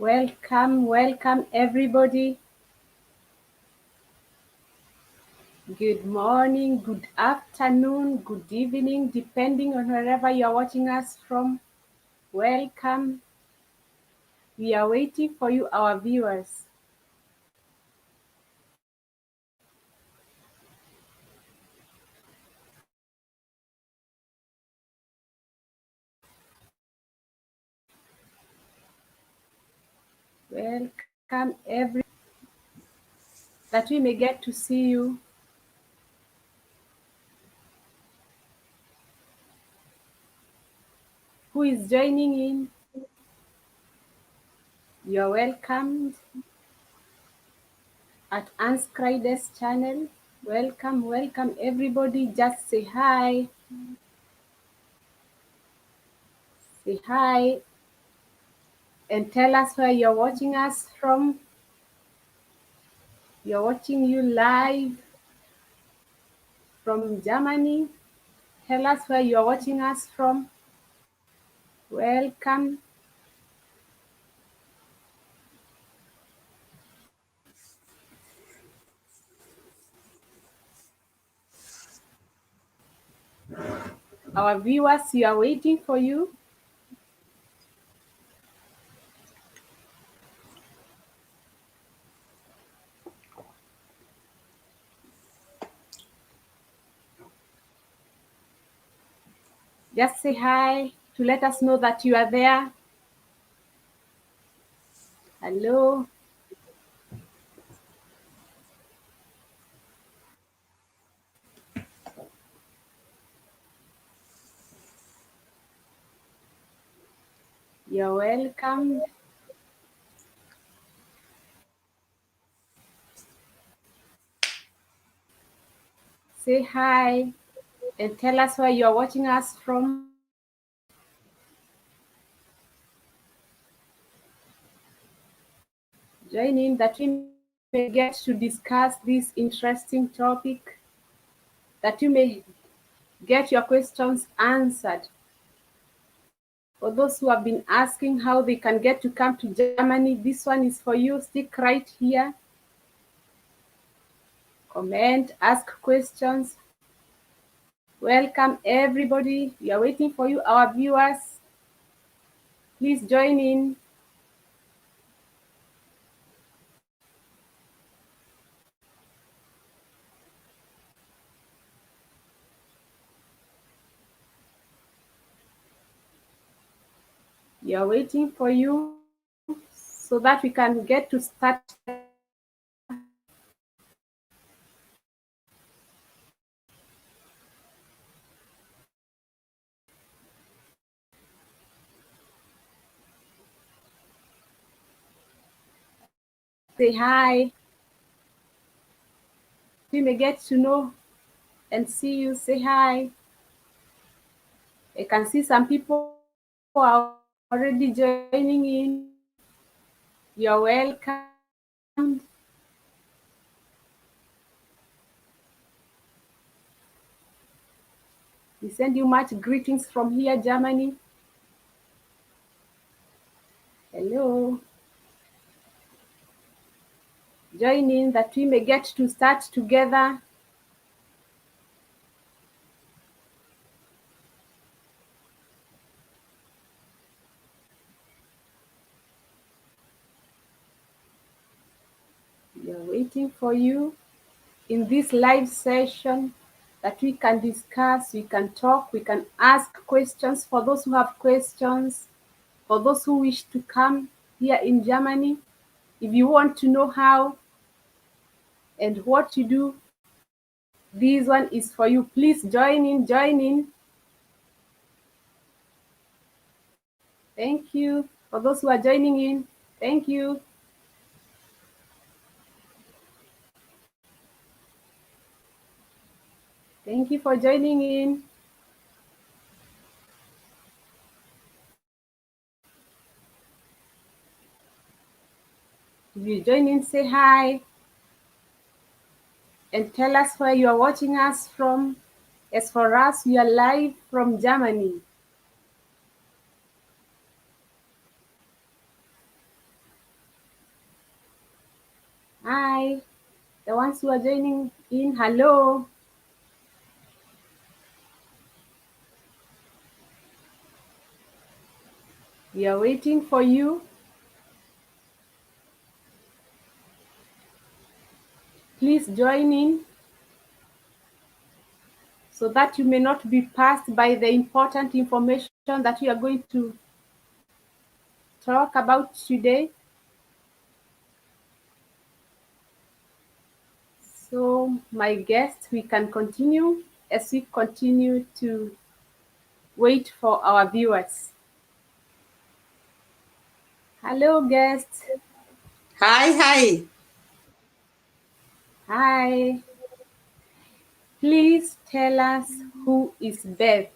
Welcome everybody. Good morning, good afternoon, good evening, depending on wherever you're watching us from. Welcome. We are waiting for you, our viewers. Welcome every that we may get to see you. Who is joining in? You're welcomed at Unscride's channel. Welcome everybody. Just say hi. Say hi and tell us where you're watching us from. You're watching you live from Germany. Tell us where you're watching us from. Welcome. Our viewers, we are waiting for you. Just say hi to let us know that you are there. Hello. You're welcome. Say hi and tell us where you're watching us from. Join in that we may get to discuss this interesting topic, that you may get your questions answered. For those who have been asking how they can get to come to Germany, this one is for you. Stick right here. Comment, ask questions. Welcome everybody. We are waiting for you, our viewers. Please join in. We are waiting for you so that we can get to start. Say hi. We may get to know and see you. Say hi. I can see some people are already joining in. You're welcome. We send you much greetings from here, Germany. Hello. Join in that we may get to start together. We are waiting for you in this live session that we can discuss, we can talk, we can ask questions for those who have questions, for those who wish to come here in Germany. If you want to know how and what to do, this one is for you. Please join in, join in. Thank you for those who are joining in. Thank you. Thank you for joining in. If you join in, say hi and tell us where you are watching us from. As for us, we are live from Germany. Hi. The ones who are joining in, hello. We are waiting for you. Please join in so that you may not be passed by the important information that we are going to talk about today. So, my guests, we can continue as we continue to wait for our viewers. Hello, guests. Hi. Hi. Please tell us who is Beth.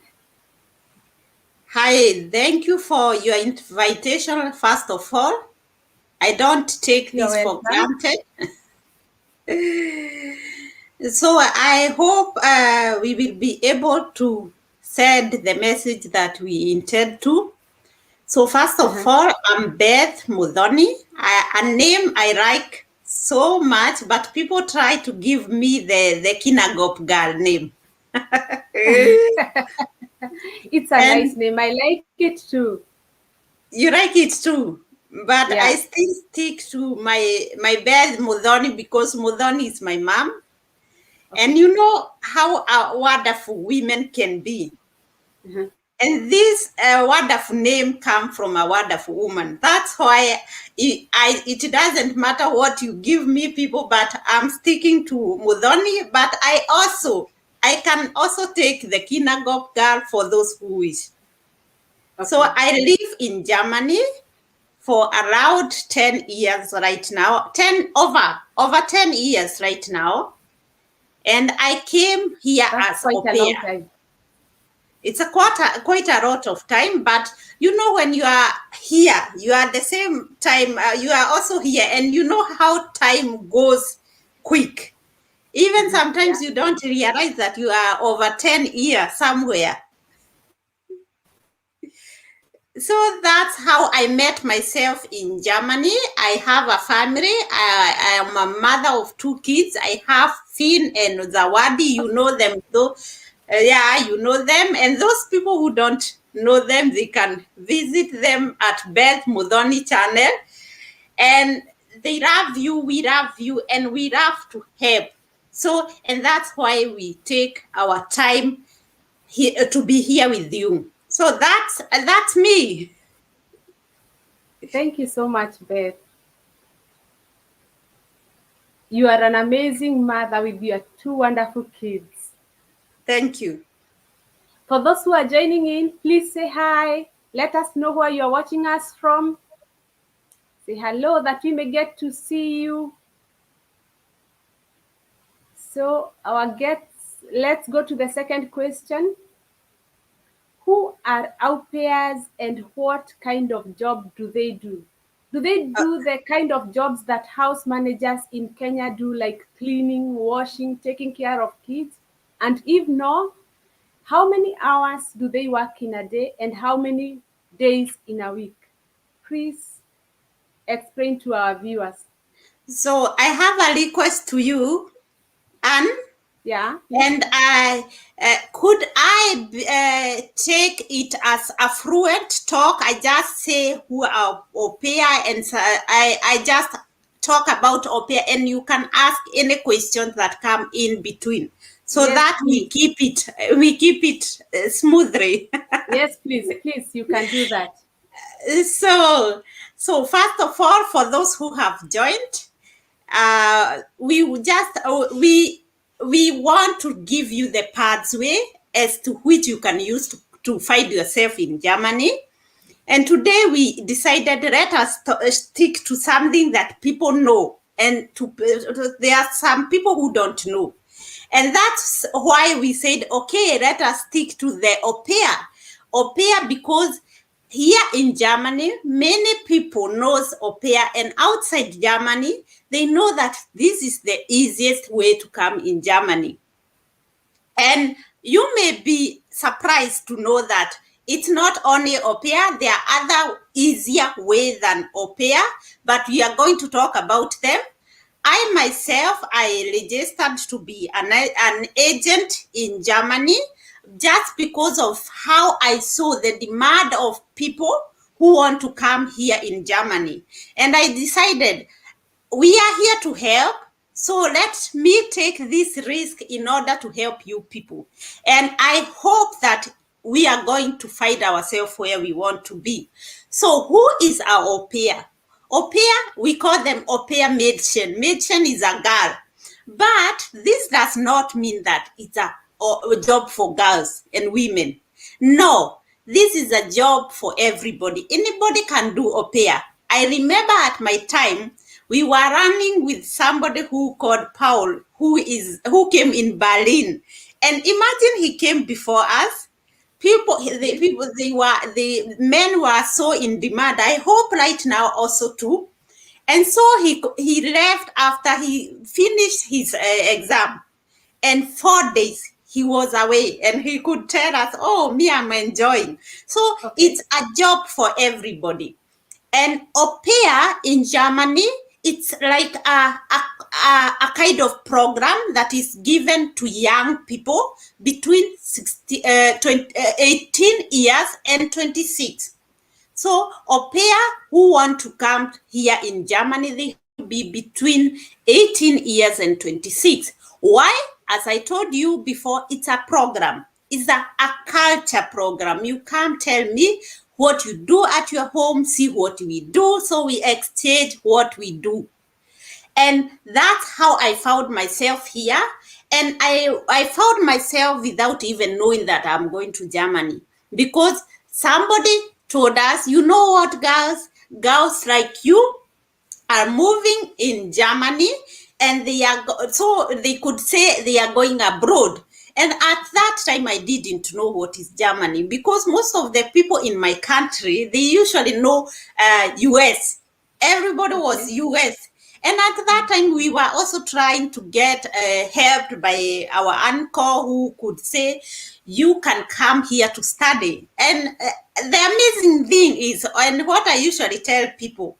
Hi, thank you for your invitation, first of all. I don't take You're this for welcome. granted. So I hope we will be able to send the message that we intend to. So first of Uh-huh. all, I'm Beth Mudhoni, a name I like so much, but people try to give me the Kinagop girl name. It's a nice And name. I like it too. you like it too, but I Yeah. still stick to my bed Mudhoni because Mudhoni is my mom, and Okay. you know how wonderful women can be. Uh-huh. And this wonderful name come from a wonderful woman. That's why it doesn't matter what you give me, people, but I'm sticking to Mudhoni. But I can also take the Kinagop girl for those who wish. So Okay. I live in Germany for around 10 years right now, 10 over 10 years right now. And I came here That's as quite au a pair. long time. It's quite a lot of time, but you know, when you are here, you are at the same time, you are also here, and you know how time goes quick. Even Yeah. sometimes you don't realize that you are over 10 years somewhere. So that's how I met myself in Germany. I have a family. I am a mother of two kids. I have Finn and Zawadi. You know them, though. Yeah, you know them. And those people who don't know them, they can visit them at Beth Mudhoni channel. And they love you, we love you, and we love to help. So, and that's why we take our time here to be here with you. So that's me. Thank you so much, Beth. You are an amazing mother with your two wonderful kids. Thank you. For those who are joining in, please say hi. Let us know where you are watching us from. Say hello that we may get to see you. So, our guests, let's go to the second question. Who are au pairs and what kind of job do they do? Do they Uh, do the kind of jobs that house managers in Kenya do, like cleaning, washing, taking care of kids? And if no, how many hours do they work in a day and how many days in a week? Please explain to our viewers. so I have a request to you, Anne, Yeah, please. and I could I take it as a fluent talk. I just say who are au pair, and I just talk about au pair, and you can ask any questions that come in between, so Yes, that please. we keep it smoothly. Yes, please. Please, you can do that. so so first of all, for those who have joined, we would just we want to give you the pathway as to which you can use to find yourself in Germany. And today we decided, let us stick to something that people know, and there are some people who don't know. And that's why we said, okay, let us stick to the au pair, because here in Germany, many people knows au pair, and outside Germany, they know that this is the easiest way to come in Germany. And you may be surprised to know that it's not only au pair, there are other easier ways than au pair, but we are going to talk about them. I myself, I registered to be an agent in Germany just because of how I saw the demand of people who want to come here in Germany. And I decided we are here to help. So let me take this risk in order to help you people. And I hope that we are going to find ourselves where we want to be. So who is our au pair? Au pair, we call them au pair Mädchen. Mädchen is a girl. But this does not mean that it's a job for girls and women. No, this is a job for everybody. Anybody can do au pair. I remember at my time, we were running with somebody who called Paul, who came in Berlin. And imagine he came before us. The men were so in demand. I hope right now also too. And so he left after he finished his exam. And 4 days he was away, and he could tell us, oh, me, I'm enjoying. So it's a job for everybody. And au pair in Germany, it's like a kind of program that is given to young people between 18 years and 26. So au pair who want to come here in Germany, they have to be between 18 years and 26. Why? As I told you before, it's a program. It's a culture program. You can't tell me what you do at your home, see what we do. So we exchange what we do. And that's how I found myself here. And I found myself without even knowing that I'm going to Germany, because somebody told us, you know what, girls like you are moving in Germany, and so they could say they are going abroad. And at that time, I didn't know what is Germany, because most of the people in my country, they usually know US. Everybody was US. And at that time, we were also trying to get helped by our uncle, who could say, you can come here to study. And the amazing thing is, and what I usually tell people,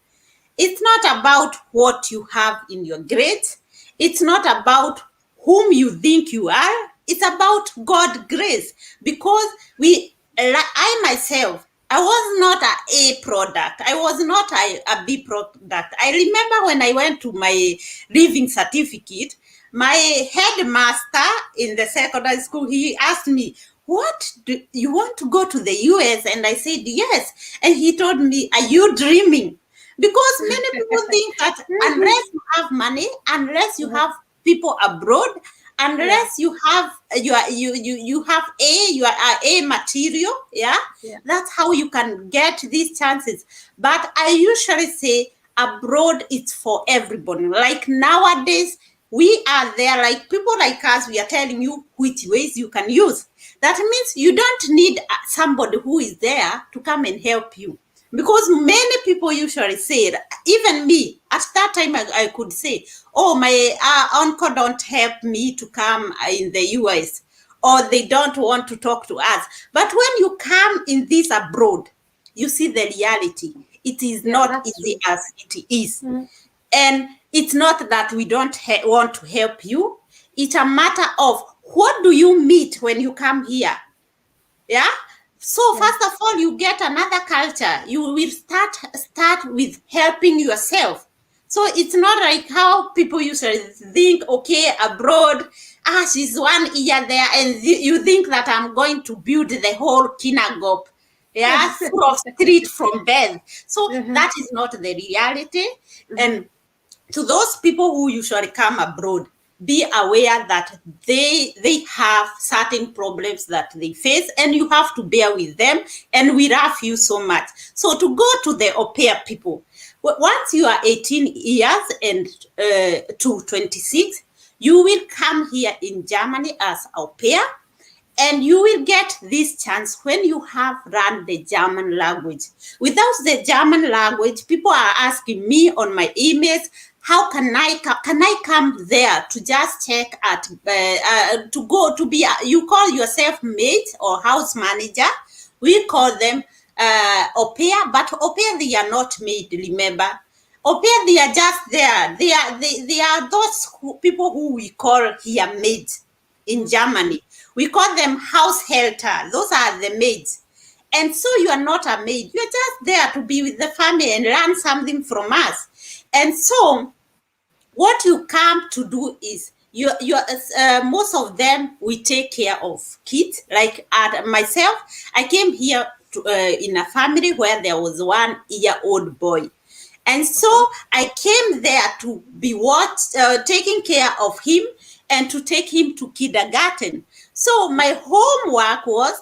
it's not about what you have in your grades. It's not about whom you think you are. It's about God's grace. Because I myself, I was not an A product. I was not a B product. I remember when I went to my leaving certificate, my headmaster in the secondary school, he asked me, what, do you want to go to the US? And I said, yes. And he told me, are you dreaming? Because many people think that unless you have money, unless you have people abroad, unless you have you have your A material, that's how you can get these chances. But I usually say abroad, it's for everybody. Like nowadays, we are there, like people like us, we are telling you which ways you can use. That means you don't need somebody who is there to come and help you. Because many people usually say, even me, at that time I could say, oh, my uncle don't help me to come in the US, or they don't want to talk to us. But when you come in this abroad, you see the reality. It is not easy as it is. And it's not that we don't want to help you. It's a matter of what do you meet when you come here? Yeah. So first of all, you get another culture. You will start with helping yourself. So it's not like how people usually think, okay, abroad, she's 1 year there, and you think that I'm going to build the whole synagogue, full of street from bed. So that is not the reality. And to those people who usually come abroad, be aware that they have certain problems that they face, and you have to bear with them, and we love you so much. So to go to the au pair people, once you are 18 years and to 26, you will come here in Germany as au pair. And you will get this chance when you have learned the German language. Without the German language, people are asking me on my emails, how can I come there to just check at, to go to be, you call yourself maid or house manager. We call them au pair, but au pair, they are not maid, remember. Au pair, they are just there. They are those people who we call here maids in Germany. We call them Haushelter. Those are the maids. And so you are not a maid. You are just there to be with the family and learn something from us. And so what you come to do is most of them we take care of kids. Like at myself, I came here in a family where there was 1 year old boy, and so Okay. I came there to be taking care of him and to take him to kindergarten. So my homework was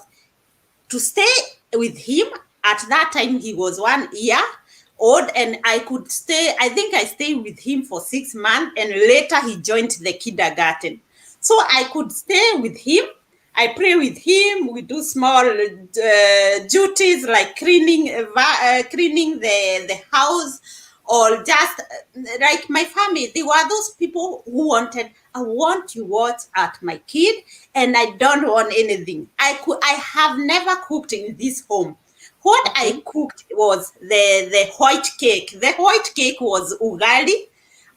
to stay with him. At that time he was 1 year old, and I could stay, I think I stayed with him for 6 months, and later he joined the kindergarten. So I could stay with him. I pray with him. We do small duties like cleaning the house, or just like my family. They were those people who wanted, I want you watch at my kid, and I don't want anything. I have never cooked in this home. What I Okay. cooked was the white cake. The white cake was ugali.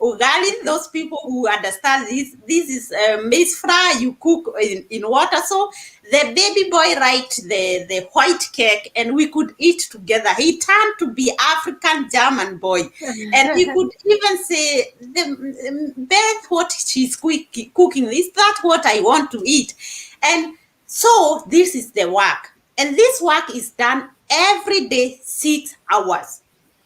Ugali, Okay. those people who understand this is maize flour you cook in water. So the baby boy write the white cake, and we could eat together. He turned to be African German boy, and he could even say, Beth, what she's cooking, is that what I want to eat? And so this is the work, and this work is done every day, 6 hours.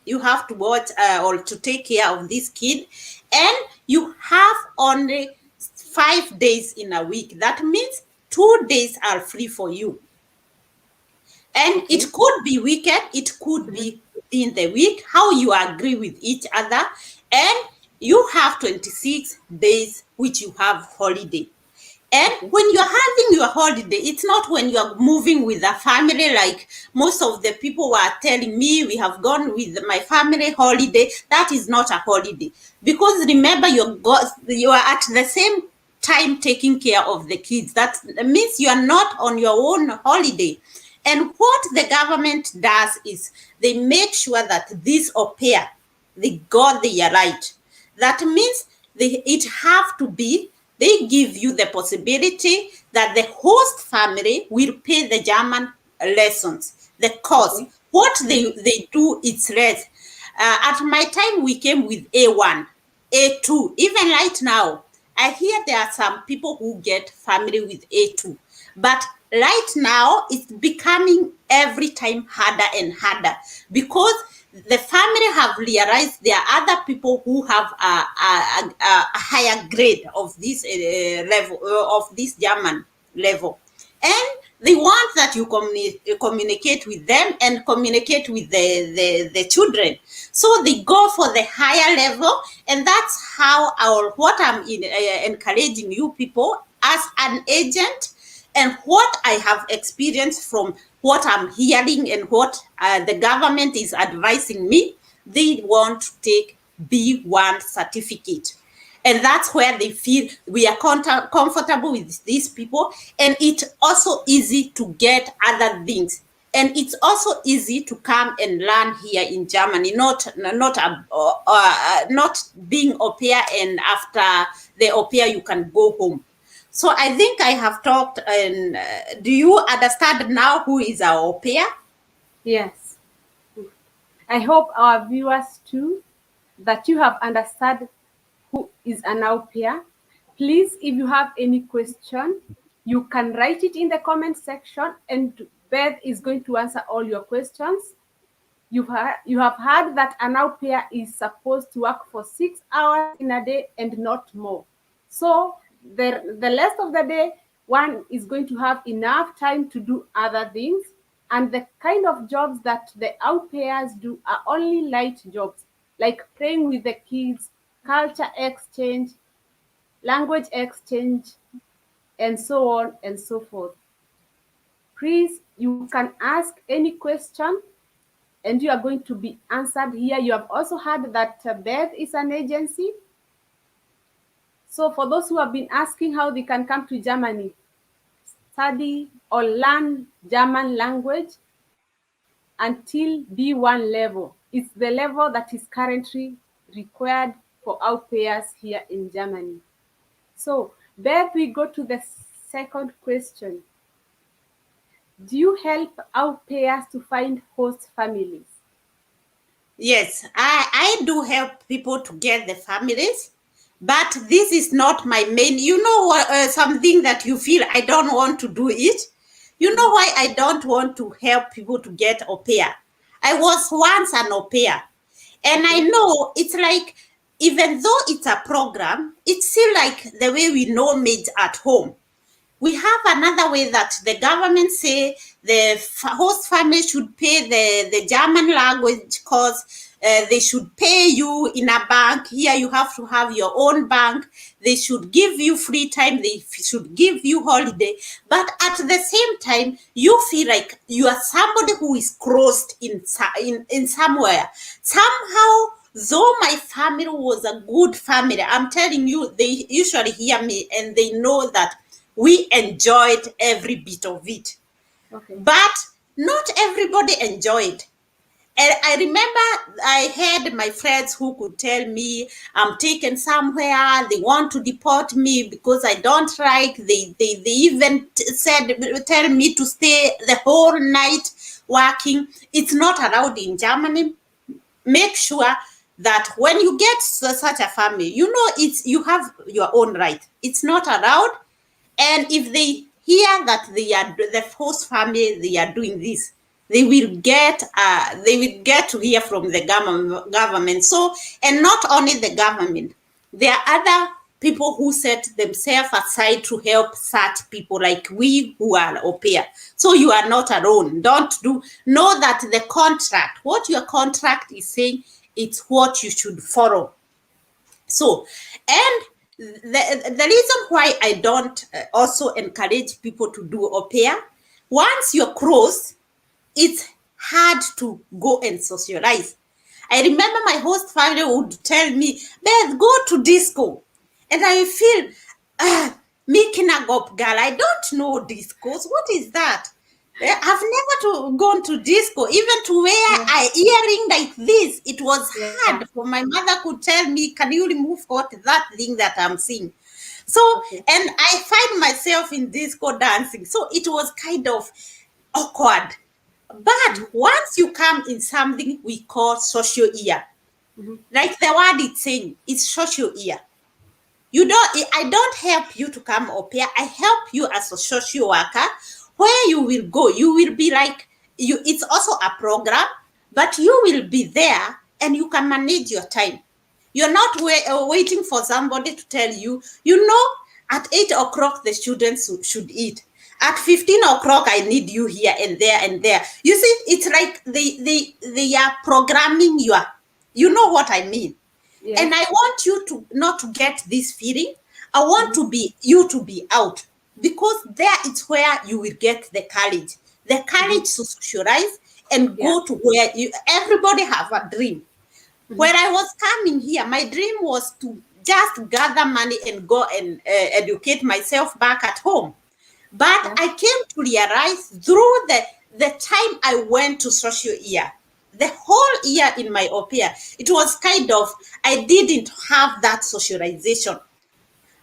You have to watch or to take care of this kid, and you have only 5 days in a week. That means 2 days are free for you, and Okay. it could be weekend, it could be in the week, how you agree with each other. And you have 26 days which you have holiday. And Okay. when you're having your holiday, it's not when you're moving with a family, like most of the people were telling me, we have gone with my family holiday. That is not a holiday. Because remember, you are at the same time taking care of the kids. That means you are not on your own holiday. And what the government does is they make sure that this au pair, they got their right. That means it have to be, they give you the possibility that the host family will pay the German lessons, the course. Okay. What they do is less. At my time, we came with A1, A2. Even right now, I hear there are some people who get family with A2. But right now, it's becoming every time harder and harder, because the family have realized there are other people who have a higher grade of this level, of this German level, and they want that you communicate with them and communicate with the children. So they go for the higher level, and that's how what I'm encouraging you people as an agent, and what I have experienced from what I'm hearing and what the government is advising me. They want to take B1 certificate, and that's where they feel we are comfortable with these people, and it's also easy to get other things, and it's also easy to come and learn here in Germany, not being au pair, and after the au pair you can go home. So I think I have talked, and do you understand now who is our au pair? Yes. I hope our viewers too that you have understood who is an au pair. Please, if you have any question, you can write it in the comment section, and Beth is going to answer all your questions. You have heard that an au pair is supposed to work for 6 hours in a day and not more. So the rest of the day, one is going to have enough time to do other things. And the kind of jobs that the au pairs do are only light jobs, like playing with the kids, culture exchange, language exchange, and so on and so forth. Please, you can ask any question and you are going to be answered here. You have also heard that Beth is an agency. So for those who have been asking how they can come to Germany, study or learn German language until B1 level. It's the level that is currently required for au pairs here in Germany. So, Beth, we go to the second question. Do you help au pairs to find host families? Yes, I do help people to get the families, but this is not my main. You know what? Something that you feel I don't want to do it. You know why I don't want to help people to get au pair? I was once an au pair, and I Okay. know it's like even though it's a program, it's still like the way we know maids at home. We have another way that the government say the host family should pay the German language course. They should pay you in a bank. Here you have to have your own bank. They should give you free time. They should give you holiday. But at the same time, you feel like you are somebody who is crossed in somewhere. Somehow, though my family was a good family, I'm telling you, they usually hear me and they know that we enjoyed every bit of it. Okay. But not everybody enjoyed. And I remember I had my friends who could tell me I'm taken somewhere, they want to deport me because I don't like. They even tell me to stay the whole night working. It's not allowed in Germany. Make sure that when you get such a family, you know you have your own right. It's not allowed. And if they hear that they are the host family, they are doing this, they will get to hear from the government. So, and not only the government, there are other people who set themselves aside to help such people like we who are au pair. So you are not alone. Know that the contract, what your contract is saying, it's what you should follow. So, and the reason why I don't also encourage people to do au pair, once you're close, it's hard to go and socialize. I remember my host family would tell me, Beth, go to disco. And I feel, me kinagop girl, I don't know discos. What is that? I've never gone to disco, even to wear Yeah. a earring like this. It was Yeah. hard for my mother could tell me, can you remove what that thing that I'm seeing? So, Okay. and I find myself in disco dancing. So it was kind of awkward. But once you come in something we call social ear, Mm-hmm. like the word it's saying, it's social ear. I don't help you to come up here. I help you as a social worker. Where you will go, you will be like you. It's also a program, but you will be there and you can manage your time. You're not waiting for somebody to tell you. You know, at 8 o'clock the students should eat. At 15 o'clock, I need you here and there and there. You see, it's like they are programming your. You know what I mean? Yes. And I want you to not to get this feeling. I want to be you to be out because there is where you will get the Mm-hmm. courage to socialize and Yeah. go to where everybody have a dream. Mm-hmm. When I was coming here, my dream was to just gather money and go and educate myself back at home. But Yeah. I came to realize through the time I went to social year, the whole year in my au pair, it was kind of, I didn't have that socialization.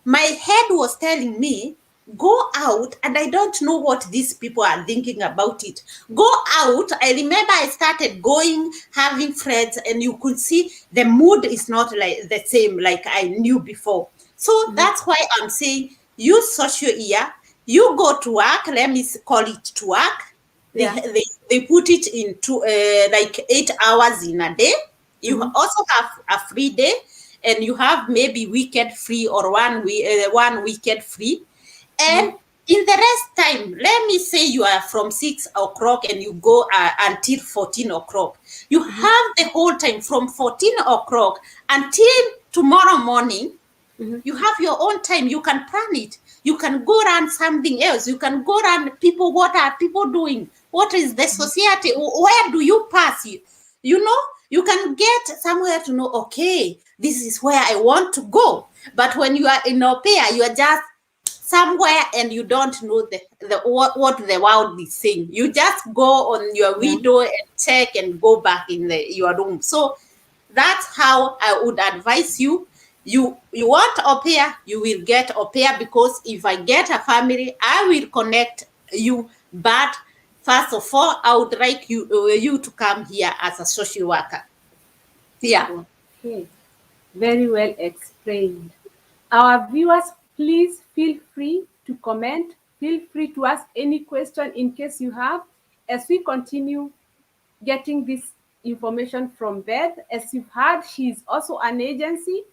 My head was telling me, go out, and I don't know what these people are thinking about it. Go out. I remember I started going, having friends, and you could see the mood is not like the same like I knew before. So Mm-hmm. that's why I'm saying use social ear. You go to work, let me call it to work. They, Yeah. they, they put it into like 8 hours in a day. You Mm-hmm. also have a free day, and you have maybe weekend free or one weekend free. Mm-hmm. And in the rest time, let me say you are from 6 o'clock and you go until 14 o'clock. You Mm-hmm. have the whole time from 14 o'clock until tomorrow morning. Mm-hmm. You have your own time. You can plan it. You can go run something else. You can go run people. What are people doing? What is the society? Where do you pass? You know, you can get somewhere to know, okay, this is where I want to go. But when you are in au pair, you are just somewhere and you don't know what the world is saying. You just go on your Yeah. window and check and go back in your room. So That's how I would advise you. You want Aupair, you will get Aupair, because if I get a family, I will connect you. But first of all, I would like you to come here as a social worker. Yeah. Okay, very well explained. Our viewers, please feel free to comment. Feel free to ask any question in case you have, as we continue getting this information from Beth. As you've heard, she is also an agency,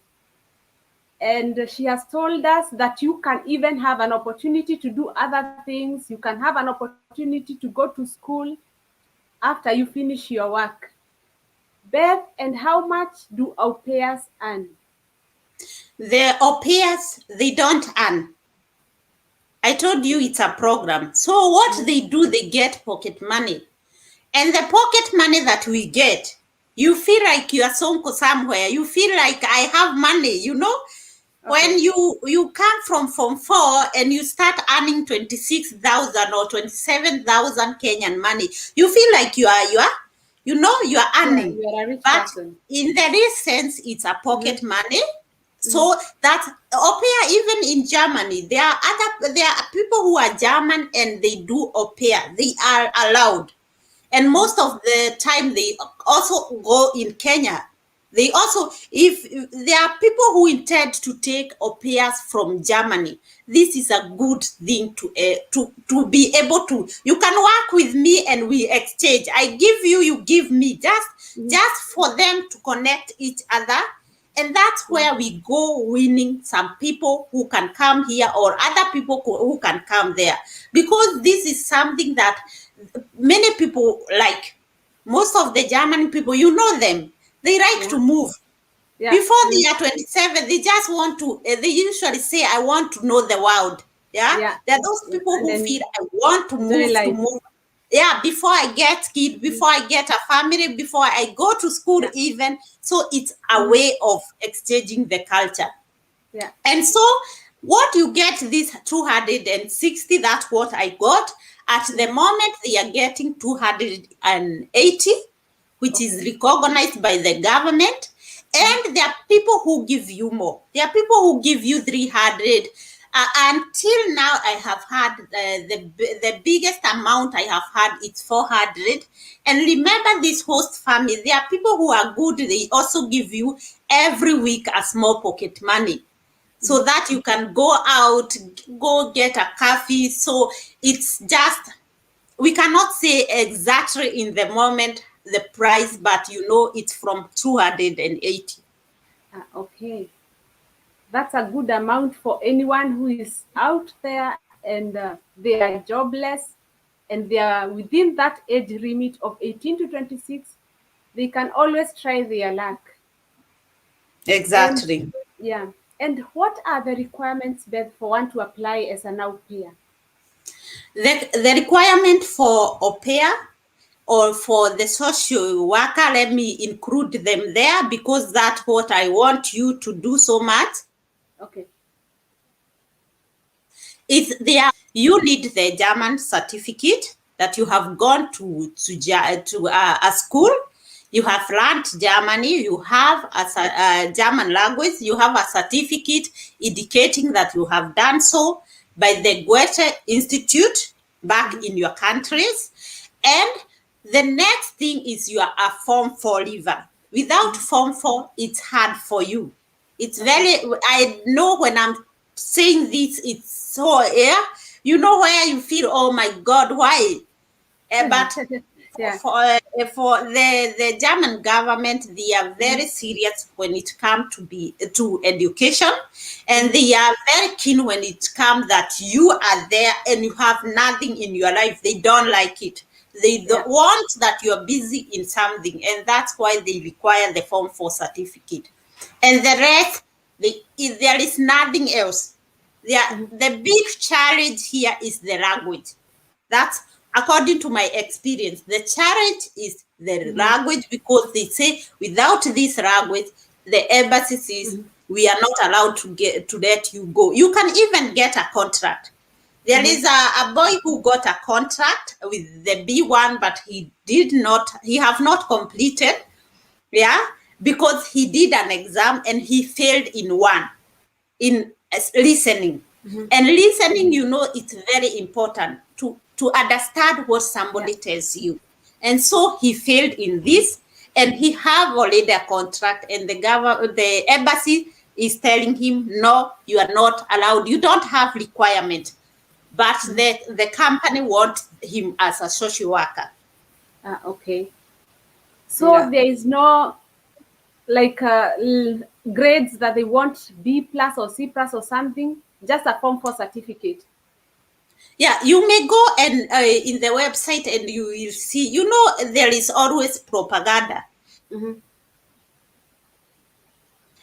and she has told us that you can even have an opportunity to do other things. You can have an opportunity to go to school after you finish your work. Beth, and how much do au pairs earn? The au pairs, they don't earn. I told you it's a program. So what they do, they get pocket money. And the pocket money that we get, you feel like you are somewhere. You feel like I have money, you know? When Okay. you come from Form 4 and you start earning 26,000 or 27,000 Kenyan money, you feel like you are Yeah, earning. you are a rich But person. in the real sense, it's a Mm-hmm. pocket money. Mm-hmm. So that au pair, even in Germany, there are people who are German and they do au pair. They are allowed. And Mm-hmm. most of the time they also go in Kenya. They also, if there are people who intend to take au pairs from Germany, this is a good thing to be able to. You can work with me and we exchange. I give you, you give me, Mm-hmm. just for them to connect each other. And that's Yeah. where we go winning some people who can come here, or other people who can come there, because this is something that many people like. Most of the German people, you know them, they like Yeah. to move. Yeah. Before Mm-hmm. they are 27, they just want to, they usually say, I want to know the world. Yeah. Yeah. There are those Yeah. people And who then feel, I want to enjoy move, to life. move. Yeah. Before I get kid, Mm-hmm. before I get a family, before I go to school, Yeah. even. So it's a Mm-hmm. way of exchanging the culture. Yeah. And so what you get, this 260, that's what I got. At the Mm-hmm. moment, they are getting 280, which is Okay. recognized by the government. Mm-hmm. And there are people who give you more. There are people who give you 300. Until now, I have had the biggest amount I have had is 400. And remember, this host family, there are people who are good. They also give you every week a small pocket money, Mm-hmm. so that you can go out, go get a coffee. So it's just, we cannot say exactly in the moment the price, but it's from 280. Okay. That's a good amount for anyone who is out there and they are jobless and they are within that age limit of 18 to 26. They can always try their luck. And Exactly. yeah. And what are the requirements, Beth, for one to apply as an au pair? The requirement for au pair or for the social worker, let me include them there, because that's what I want you to do so much. Okay. It's there. You need the German certificate that you have gone to a school. You have learned Germany. You have a German language. You have a certificate indicating that you have done so by the Goethe Institute back Mm-hmm. in your countries. And the next thing is you are a Form 4 leaver. Without Mm-hmm. Form 4, it's hard for you. It's Okay. very, I know when I'm saying this, it's so, yeah, where you feel, oh my God, why? But Yeah. for the German government, they are Mm-hmm. very serious when it comes to education, and Mm-hmm. they are very keen when it comes that you are there and you have nothing in your life. They don't like it. They Yeah. don't want that you are busy in something, and that's why they require the Form 4 certificate. And the rest, there is nothing else. Mm-hmm. The big challenge here is the language. That's according to my experience. The challenge is the Mm-hmm. language, because they say without this language, the embassy says Mm-hmm. we are not allowed to let you go. You can even get a contract. There Mm-hmm. is a boy who got a contract with the B1, but he have not completed. Yeah. because he did an exam and he failed in one, in listening. And listening, it's very important to understand what somebody tells you. And so he failed in this, and he have already a contract, and the embassy is telling him, no, you are not allowed. You don't have requirement, but the company wants him as a social worker. Okay. So Yeah. there is no like grades that they want B plus or C plus or something, just a Form 4 certificate. Yeah, you may go and in the website and you will see, there is always propaganda.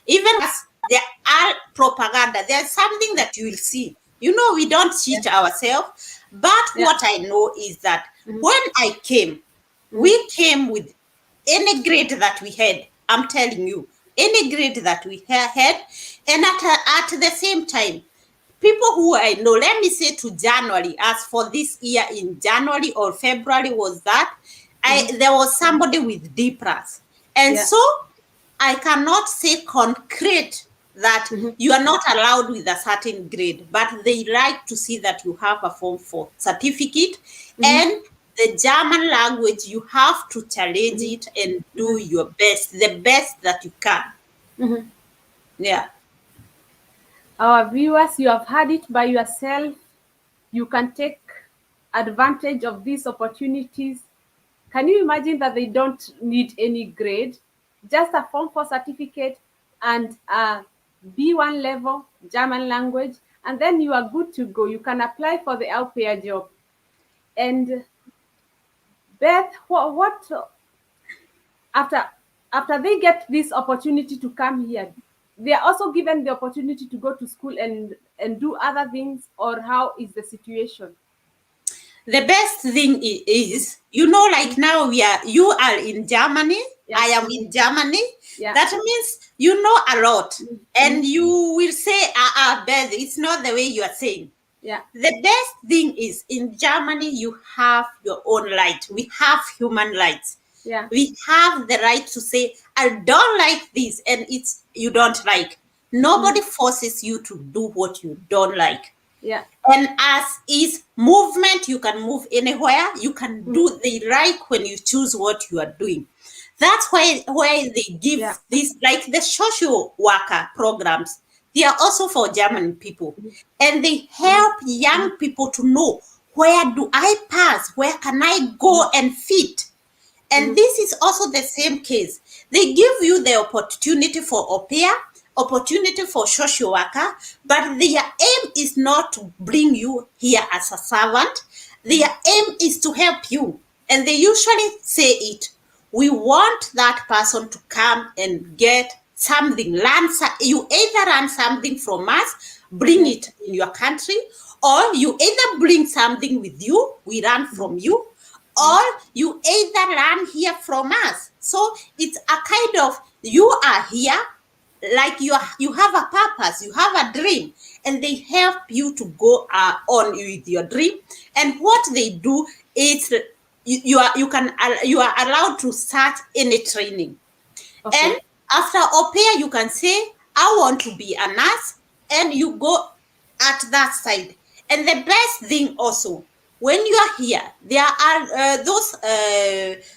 Even as there are propaganda, there's something that you will see. We don't Yeah. cheat ourselves. But Yeah. what I know is that when I came, we came with any grade that we had. I'm telling you, any grade that we had. And at the same time, people who I know, let me say to January, as for this year in January or February was that, there was somebody with D plus. And Yeah. so I cannot say concrete that you are not allowed with a certain grade, but they like to see that you have a Form 4 certificate, and the German language, you have to challenge it and do your best, the best that you can. Yeah. Our viewers, you have had it by yourself. You can take advantage of these opportunities. Can you imagine that they don't need any grade? Just a Form 4 certificate and a B1 level German language, and then you are good to go. You can apply for the Aupair job. And Beth, what after after they get this opportunity to come here, they are also given the opportunity to go to school and do other things, or how is the situation? The best thing is, like now you are in Germany, Yeah. I am in Germany. Yeah. That means you know a lot. And you will say, Beth, it's not the way you are saying. Yeah. The best thing is in Germany, you have your own light. We have human rights. Yeah. We have the right to say, I don't like this, and it's you don't like. Nobody forces you to do what you don't like. Yeah. And as is movement, you can move anywhere. You can do the right when you choose what you are doing. That's why they give Yeah. this, like the social worker programs. They are also for German people. And they help young people to know, where do I pass? Where can I go and fit? And this is also the same case. They give you the opportunity for Aupair, opportunity for social worker, but their aim is not to bring you here as a servant. Their aim is to help you. And they usually say it. We want that person to come and get something, you either learn something from us, bring it in your country, or you either bring something with you, we learn from you, or you either learn here from us. So it's a kind of, you are here, like you have a purpose, you have a dream, and they help you to go on with your dream. And what they do is, you are allowed to start any training. Okay. And after Aupair, you can say, I want to be a nurse, and you go at that side. And the best thing also, when you are here, there are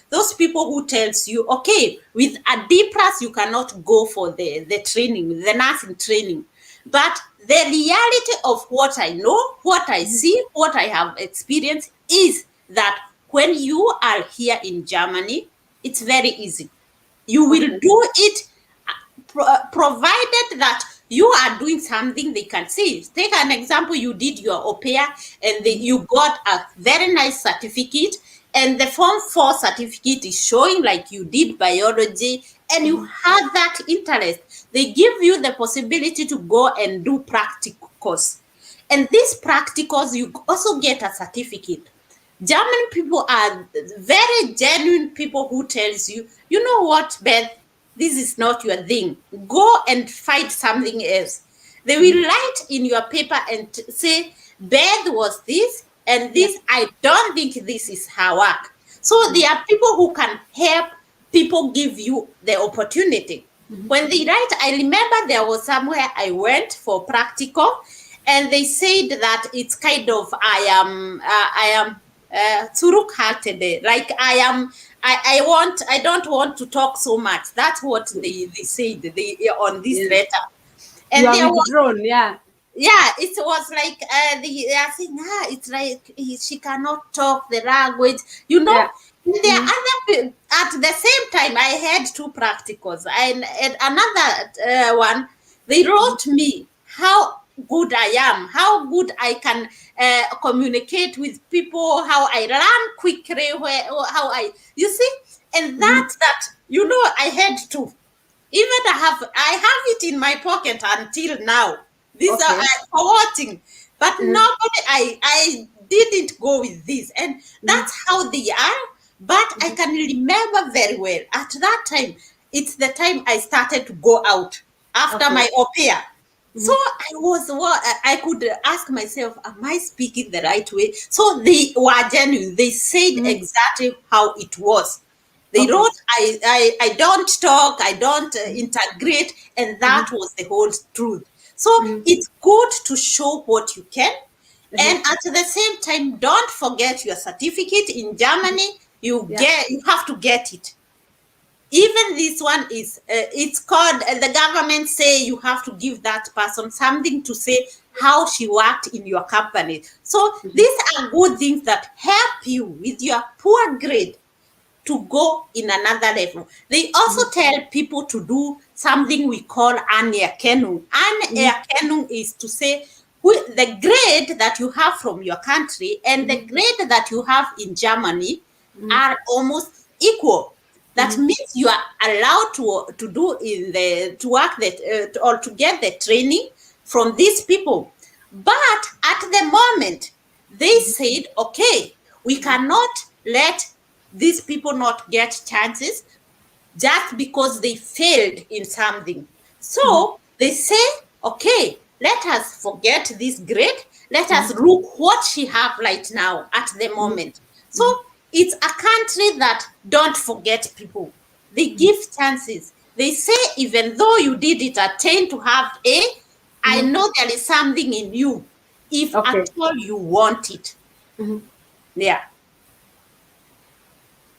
those people who tells you, okay, with a D plus, you cannot go for the training, the nursing training. But the reality of what I know, what I see, what I have experienced is that when you are here in Germany, it's very easy. You will Okay. do it provided that you are doing something they can see. Take an example, you did your au pair and you got a very nice certificate, and the Form 4 certificate is showing like you did biology and you had that interest. They give you the possibility to go and do practicals. And these practicals, you also get a certificate. German people are very genuine people who tells you, you know what, Beth, this is not your thing. Go and find something else. They will write in your paper and say, Beth was this and Yeah. this. I don't think this is her work. So there are people who can help people give you the opportunity. When they write, I remember there was somewhere I went for practical, and they said that it's kind of I am suruk hearted, like I don't want to talk so much. That's what they said on this Yes. letter. You And are there was, withdrawn, yeah. yeah, it was like they are saying, it's like she cannot talk the language, you know. Yeah. And there are other at the same time I had two practicals, and another one, they wrote me how good I am, how good I can communicate with people, how I learn quickly, how I, you see. And that you know, I had to, even I have it in my pocket until now. These are Okay. forwarding, but Mhm. nobody. I didn't go with this, and Mhm. that's how they are. But I Mhm. can remember very well at that time. It's the time I started to go out after Okay. my au pair. So Mhm. I was what I could ask myself, am I speaking the right way? So they were genuine. They said Mhm. exactly how it was. They Okay. wrote, I don't talk, I don't integrate, and Mhm. that was the whole truth. So Mhm. it's good to show what you can, Mhm. and at the same time, don't forget your certificate in Germany. Yeah. You have to get it. Even this one is it's called the government say you have to give that person something to say how she worked in your company. So Mhm. these are good things that help you with your poor grade to go in another level. They also Mhm. tell people to do something we call anerkennung. Mhm. Anerkennung is to say the grade that you have from your country and Mhm. the grade that you have in Germany Mhm. are almost equal. That Mhm. means you are allowed to do in the to work that or to get the training from these people. But at the moment, they said, okay, we cannot let these people not get chances just because they failed in something. Mhm. So they say, okay, let us forget this grade. Let Mhm. us look what she have right now at the Mhm. moment. So Mhm. it's a country that don't forget people. They Mhm. give chances. They say, even though you did it attain to have A, I Mhm. know there is something in you. If at Okay. all you want it. Mhm. Yeah.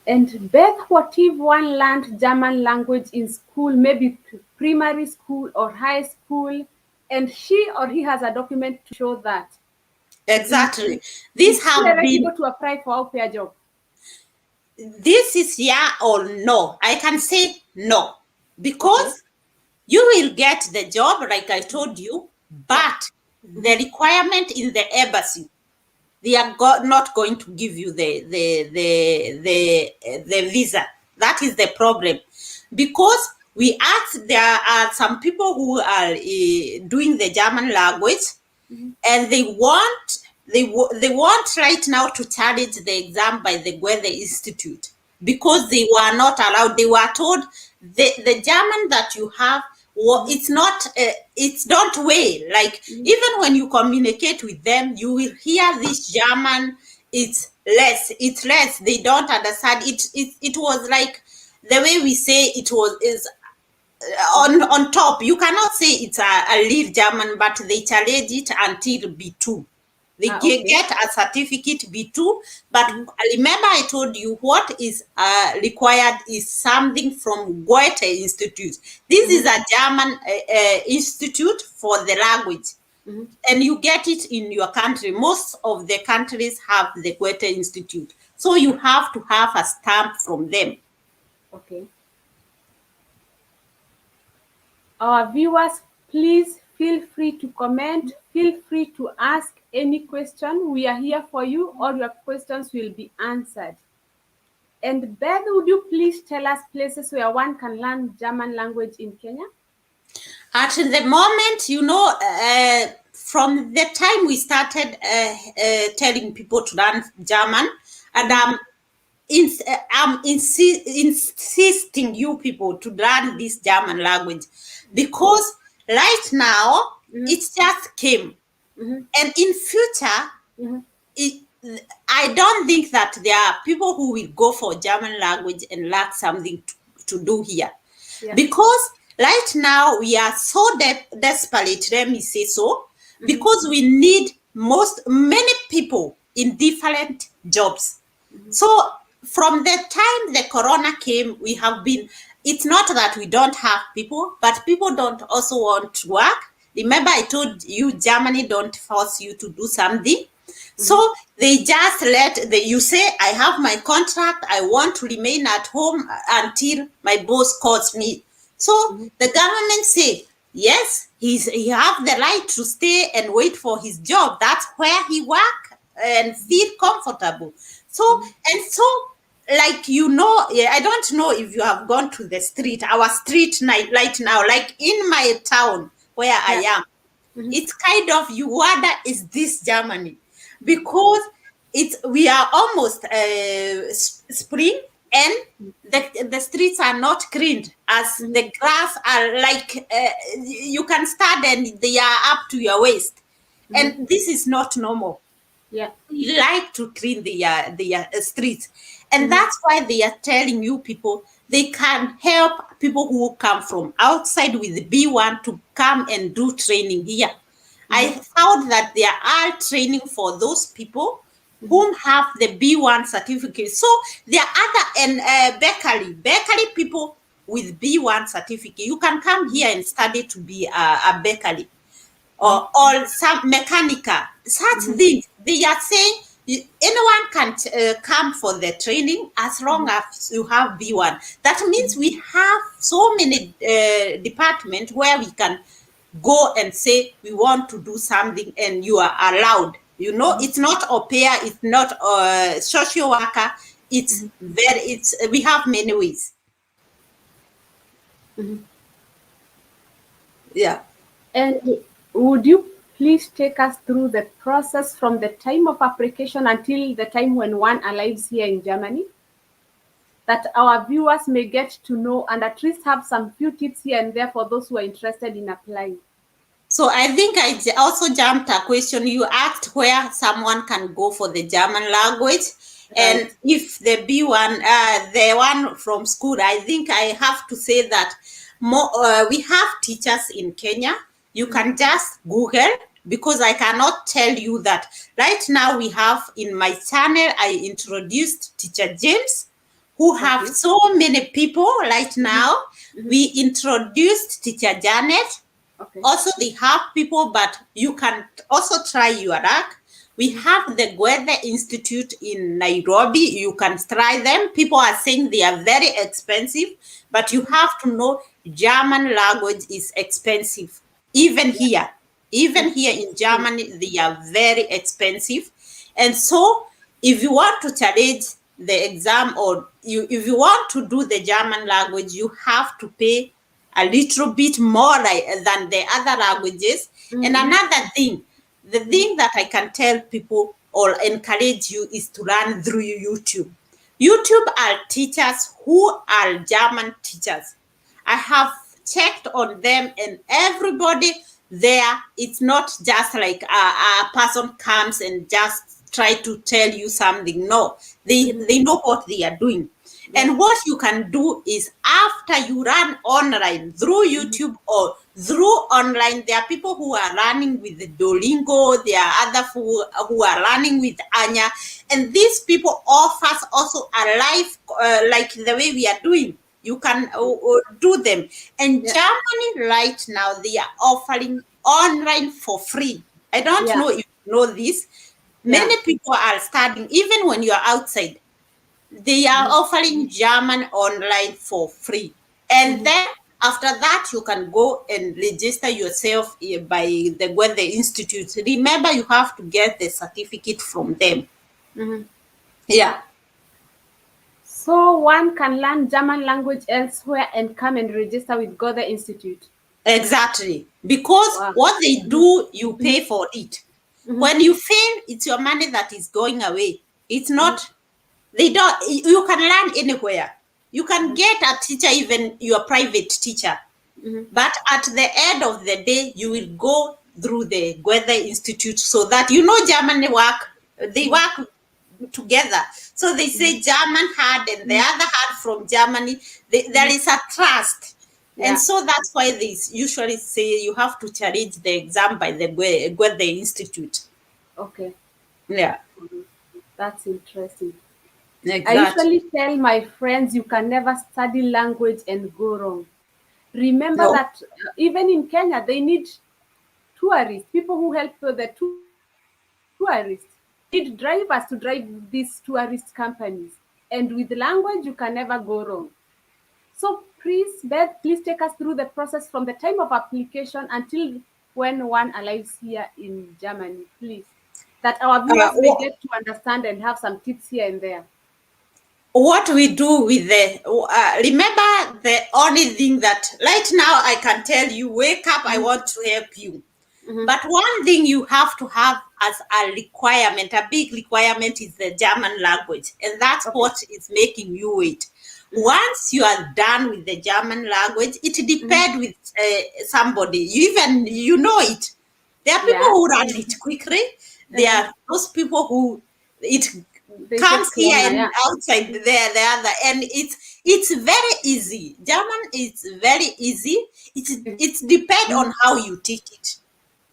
And Beth, what if one learned German language in school, maybe primary school or high school, and she or he has a document to show that? Exactly. Is These she have been, eligible to apply for Aupair job? this is yeah or no. I can say no Okay. because you will get the job, like I told you, Yeah. but the requirement in the embassy, they are not going to give you the visa. That is the problem, because we asked, there are some people who are doing the German language, and they want right now to challenge the exam by the Goethe Institute, because they were not allowed. They were told the German that you have, it's not it's don't weigh, like even when you communicate with them, you will hear this German. It's less, they don't understand it was like the way we say it was is on top. You cannot say it's a lead German, but they challenge it until B2. They Ah, okay. get a certificate B2, but remember I told you what is required is something from Goethe Institute. This is a German institute for the language, and you get it in your country. Most of the countries have the Goethe Institute, so you have to have a stamp from them. Okay. Our viewers, please feel free to comment, feel free to ask any question. We are here for you. All your questions will be answered. And Beth, would you please tell us places where one can learn German language in Kenya? At the moment, from the time we started telling people to learn German, and insisting you people to learn this German language, because right now Mhm. it just came, Mhm. and in future, Mhm. it, I don't think that there are people who will go for German language and lack something to do here. Yeah. Because right now we are so desperate, let me say so, because we need many people in different jobs. So from the time the corona came, we have been, it's not that we don't have people, but people don't also want to work. Remember, I told you Germany don't force you to do something. So they just you say, I have my contract, I want to remain at home until my boss calls me. So the government say, yes, he have the right to stay and wait for his job. That's where he work and feel comfortable. So, and so, like, yeah, I don't know if you have gone to the street, our street night right now, like in my town where I Yeah. am. It's kind of, you wonder, is this Germany? Because we are almost spring, and the streets are not cleaned, as the grass are like, you can stand and they are up to your waist, and this is not normal. Yeah. Like to clean the streets, and that's why they are telling you people they can help people who come from outside with B1 to come and do training here. I found that there are training for those people whom have the B1 certificate. So there are other, and bakery people with B1 certificate, you can come here and study to be a bakery, or some mechanical, such things. They are saying anyone can come for the training as long as you have B1. That means we have so many departments where we can go and say we want to do something, and you are allowed. It's not Aupair, it's not social worker. We have many ways. Yeah. And would you please take us through the process from the time of application until the time when one arrives here in Germany, that our viewers may get to know and at least have some few tips here and there for those who are interested in applying? So I think I also jumped a question. You asked where someone can go for the German language. And Right. if the B1, the one from school, I think I have to say that we have teachers in Kenya. You can just Google, because I cannot tell you that. Right now we have in my channel, I introduced Teacher James, who have Okay. so many people right now. We introduced Teacher Janet. Okay. Also, they have people, but you can also try your luck. We have the Gwethe Institute in Nairobi. You can try them. People are saying they are very expensive, but you have to know German language is expensive. Even here, in Germany, they are very expensive. And so, if you want to challenge the exam, or if you want to do the German language, you have to pay a little bit more than the other languages. And another thing, the thing that I can tell people or encourage you is to learn through YouTube. YouTube are teachers who are German teachers. I have checked on them, and everybody there, it's not just like a person comes and just try to tell you something. No, they know what they are doing. And what you can do is, after you run online through YouTube or through online, there are people who are running with the Duolingo, there are others who are running with Anya, and these people offers also a live, like the way we are doing. You can do them. And Yeah. Germany right now, they are offering online for free. I don't Yeah. know if you know this. Yeah. Many people are studying, even when you are outside. They are offering German online for free. And then after that, you can go and register yourself by the Goethe Institute. Remember, you have to get the certificate from them. Yeah. So one can learn German language elsewhere and come and register with Goethe Institute. Exactly. Because Wow. what they do, you pay for it. When you fail, it's your money that is going away. It's not, you can learn anywhere. You can get a teacher, even your private teacher. But at the end of the day, you will go through the Goethe Institute, so that Germany work. They work together. So they say German had and the other had from Germany. There is a trust. And Yeah. so that's why they usually say you have to challenge the exam by the Goethe Institute. Okay. Yeah, That's interesting. I exactly. usually tell my friends you can never study language and go wrong. Remember No. that even in Kenya, they need tourists, people who help the tourists. They need drivers to drive these tourist companies. And with language, you can never go wrong. So please, Beth, please take us through the process from the time of application until when one arrives here in Germany, please. That our viewers may Wha- get to understand and have some tips here and there. what we do with the remember the only thing that right now I can tell you, wake up, I Mhm, want to help you. mhm. But one thing you have to have as a requirement, a big requirement, is the German language. And that's Okay. what is making you wait. Mhm, Once you are done with the German language, it mhm. depends with somebody. You know it. There are people Yeah. who run it quickly. There Uh-huh. are those people who it They comes take here longer. and Yeah. outside there the other, and it's very easy. German is very easy. Okay. It's depend Mhm, on how you take it.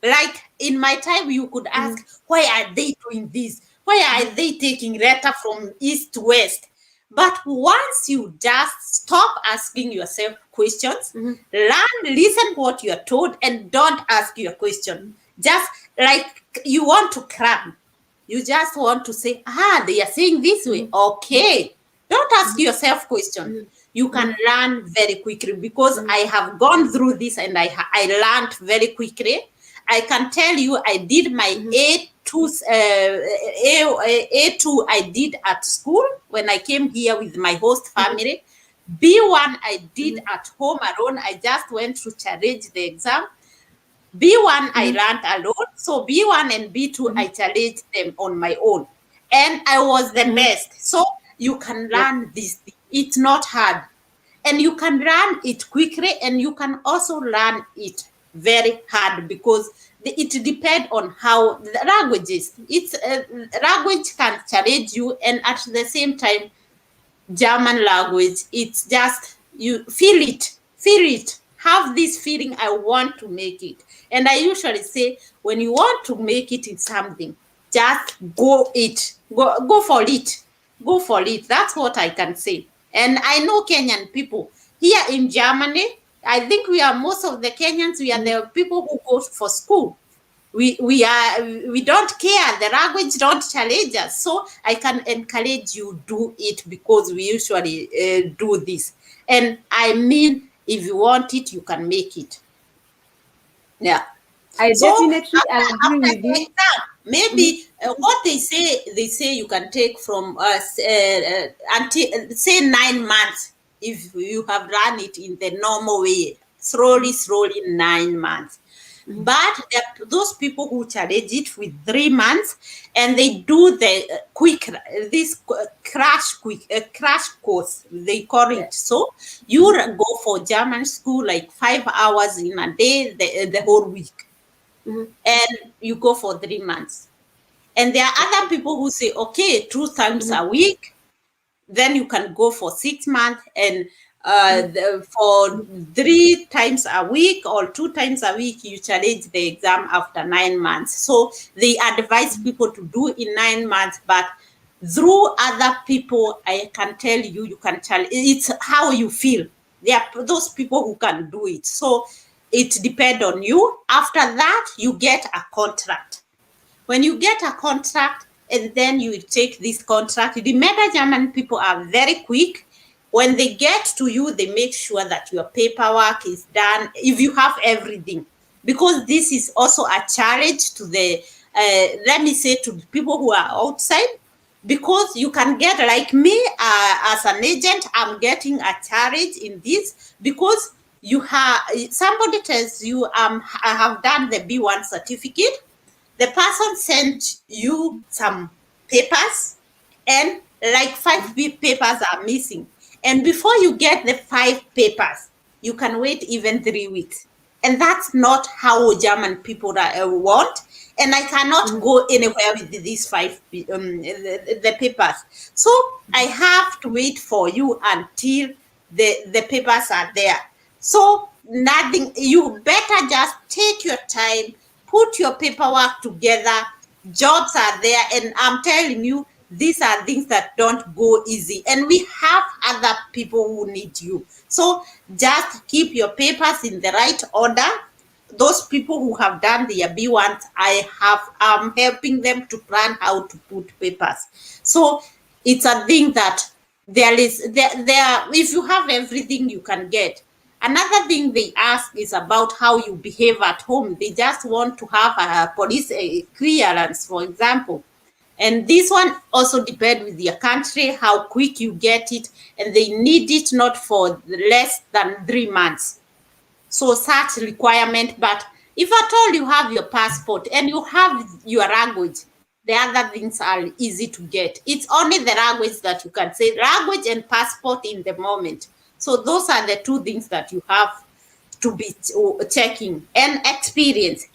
Like in my time, you could ask, mhm, why are they doing this? Why mhm, are they taking letter from east to west? But once you just stop asking yourself questions, mhm, learn, listen what you are told, and don't ask your question. Just like you want to cram, you just want to say, they are saying this way. mhm, Okay. Don't ask mhm, yourself question. mhm, You can mhm, learn very quickly because mhm, I have gone through this and I learned very quickly. I can tell you I did my mhm, A2, A2 I did at school when I came here with my host mhm, family. B1 I did mhm, at home alone. I just went to challenge the exam. B1 I mhm, learned alone. So B1 and B2 mhm, I challenged them on my own. And I was the mhm. best. So you can Yeah. learn this thing. It's not hard. And you can learn it quickly and you can also learn it very hard because it depends on how the language is. It's language can challenge you, and at the same time German language, it's just you feel it, have this feeling, I want to make it. And I usually say, when you want to make it in something, just go for it, go for it. That's what I can say. And I know Kenyan people here in Germany. I think we are most of the Kenyans, we are Mhm. the people who go for school. We don't care, the language don't challenge us, so I can encourage you do it because we usually do this. And I mean, if you want it, you can make it. Yeah. I So definitely agree after with the you. exam, Mhm, maybe what they say you can take from us until say 9 months if you have run it in the normal way, mhm, slowly 9 months. mhm. But there are those people who challenge it with 3 months, and they do the crash course they call Yeah. it. So you Mhm, go for German school like 5 hours in a day the whole week, mhm. and you go for 3 months. And there are other Okay. people who say, okay, 2 times Mhm, a week, then you can go for 6 months, and mhm, for mhm, 3 times a week or 2 times a week you challenge the exam after 9 months. So they advise people to do in 9 months, but through other people I can tell you, you can challenge, it's how you feel. There are those people who can do it, so it depends on you. After that you get a contract. When you get a contract and then you take this contract, remember German people are very quick. When they get to you, they make sure that your paperwork is done, if you have everything. Because this is also a challenge to the, let me say, to the people who are outside. Because you can get, like me, as an agent, I'm getting a challenge in this because you have somebody tells you, I have done the B1 certificate, the person sent you some papers, and like mhm. papers are missing. And before you get the 5 papers, you can wait even 3 weeks. And that's not how German people want. and I cannot Mhm. go anywhere with these the papers. So I have to wait for you until the papers are there. So nothing, you better just take your time, put your paperwork together. Jobs are there, and I'm telling you, these are things that don't go easy, and we have other people who need you. So just keep your papers in the right order. Those people who have done their B1s, I'm helping them to plan how to put papers. So it's a thing that there if you have everything you can get. Another thing they ask is about how you behave at home. They just want to have a police clearance, for example. And this one also depends with your country, how quick you get it, and they need it not for less than 3 months. So such requirement. But if at all you have your passport and you have your language, the other things are easy to get. It's only the language that you can say, language and passport in the moment. So those are the two things that you have to be checking. And experience.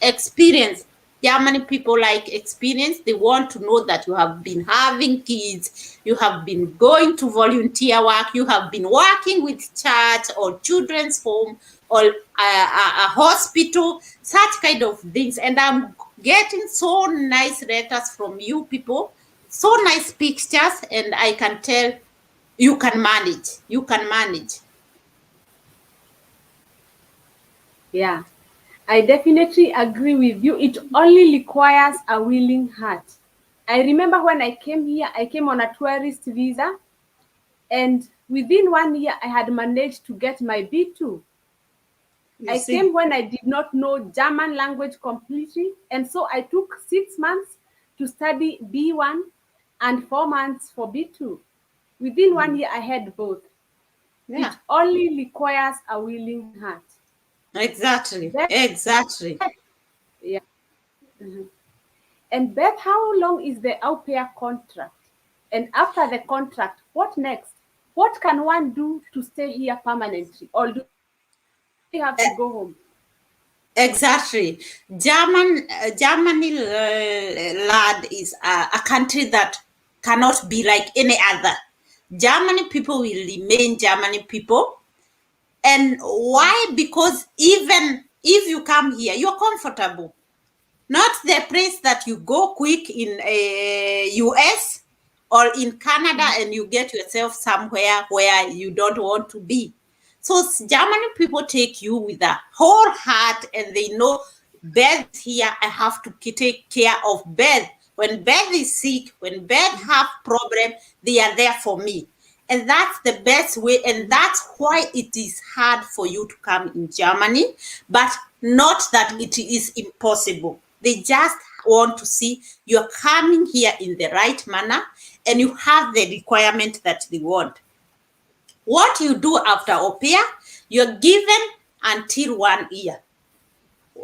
Germany people like experience. They want to know that you have been having kids, you have been going to volunteer work, you have been working with church or children's home or a hospital, such kind of things. And I'm getting so nice letters from you people, so nice pictures, and I can tell you can manage. You can manage. Yeah, I definitely agree with you. It only requires a willing heart. I remember when I came here, I came on a tourist visa, and within 1 year, I had managed to get my B2. You I came see? when I did not know German language completely, and so I took 6 months to study B1 and 4 months for B2. Within 1 year, I had both. Yeah, It only requires a willing heart. exactly. Beth, Exactly. yeah. Mhm. And Beth, how long is the Aupair contract? And after the contract, what next? What can one do to stay here permanently? Or do they have to go home? Exactly. Germany lad is a country that cannot be like any other. Germany people will remain Germany people. And why? Because even if you come here, you're comfortable. Not the place that you go quick in US or in Canada and you get yourself somewhere where you don't want to be. So Germany people take you with a whole heart, and they know Beth is here. I have to take care of Beth. When Beth is sick, when Beth have problem, they are there for me. And that's the best way, and that's why it is hard for you to come in Germany, but not that it is impossible. They just want to see you're coming here in the right manner and you have the requirement that they want. What you do after au pair, you're given until 1 year.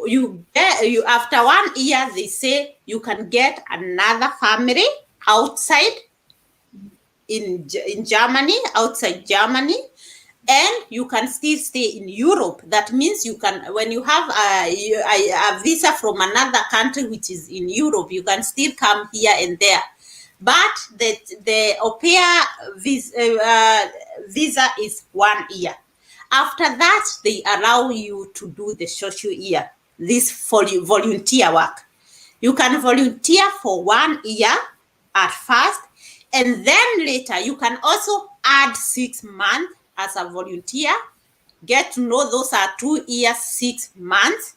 You after 1 year, they say you can get another family outside in Germany, outside Germany, and you can still stay in Europe. That means you can, when you have a visa from another country which is in Europe, you can still come here and there. But the au pair visa is 1 year. After that, they allow you to do the social year, this volunteer work. You can volunteer for 1 year at first, and then later you can also add 6 months as a volunteer. Get to know those are 2 years, 6 months.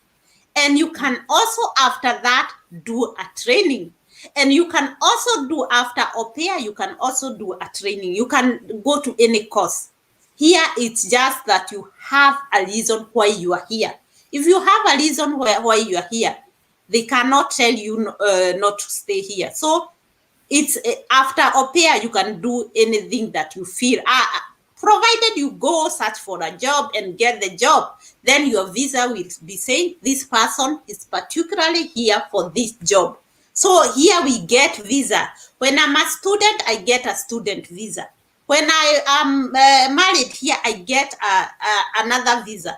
And you can also, after that, do a training. And you can also do, after au pair, you can also do a training. You can go to any course. Here, it's just that you have a reason why you are here. If you have a reason why you are here, they cannot tell you not to stay here. So it's after au pair, you can do anything that you feel. Provided you go search for a job and get the job, then your visa will be saying this person is particularly here for this job. So here we get visa. When I'm a student, I get a student visa. When I am married here, I get another visa.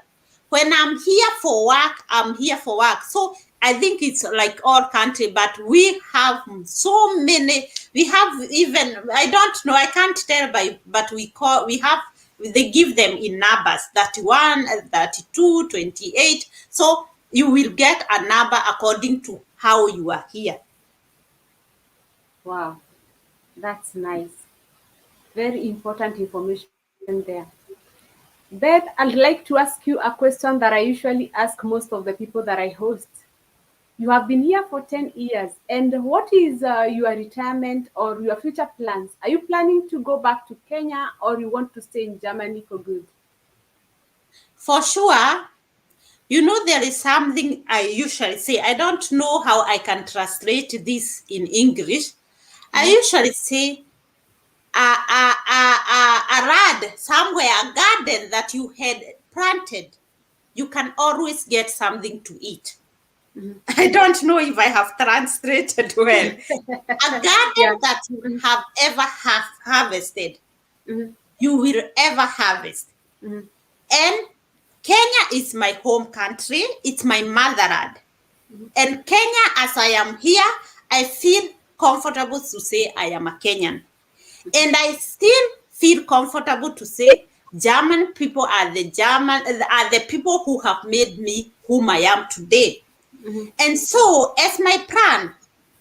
When I'm here for work, I'm here for work. So I think it's like all country, but we have so many. We have even, I don't know, I can't tell by, but we have, they give them in numbers, 31, 32, 28. So you will get a number according to how you are here. Wow, that's nice. Very important information there. Beth, I'd like to ask you a question that I usually ask most of the people that I host. You have been here for 10 years, and what is your retirement or your future plans? Are you planning to go back to Kenya or you want to stay in Germany for good? For sure, you know, there is something I usually say. I don't know how I can translate this in English. I Mhm. usually say a rad somewhere, a garden that you had planted, you can always get something to eat. Mhm. I don't know if I have translated well. A garden Yeah. that you Mhm. have ever have harvested, Mhm. you will ever harvest. Mhm. And Kenya is my home country. It's my motherland. And Kenya, as I am here, I feel comfortable to say I am a Kenyan. And I still feel comfortable to say German people are the people who have made me whom I am today. Mhm. And so, as my plan,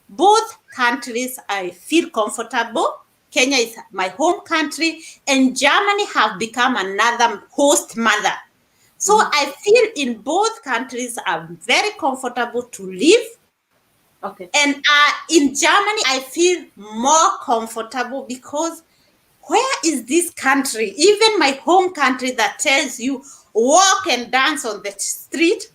both countries I feel comfortable. Kenya is my home country, and Germany have become another host mother. So Mhm. I feel in both countries I'm very comfortable to live. Okay. And in Germany, I feel more comfortable because where is this country, even my home country, that tells you walk and dance on the street,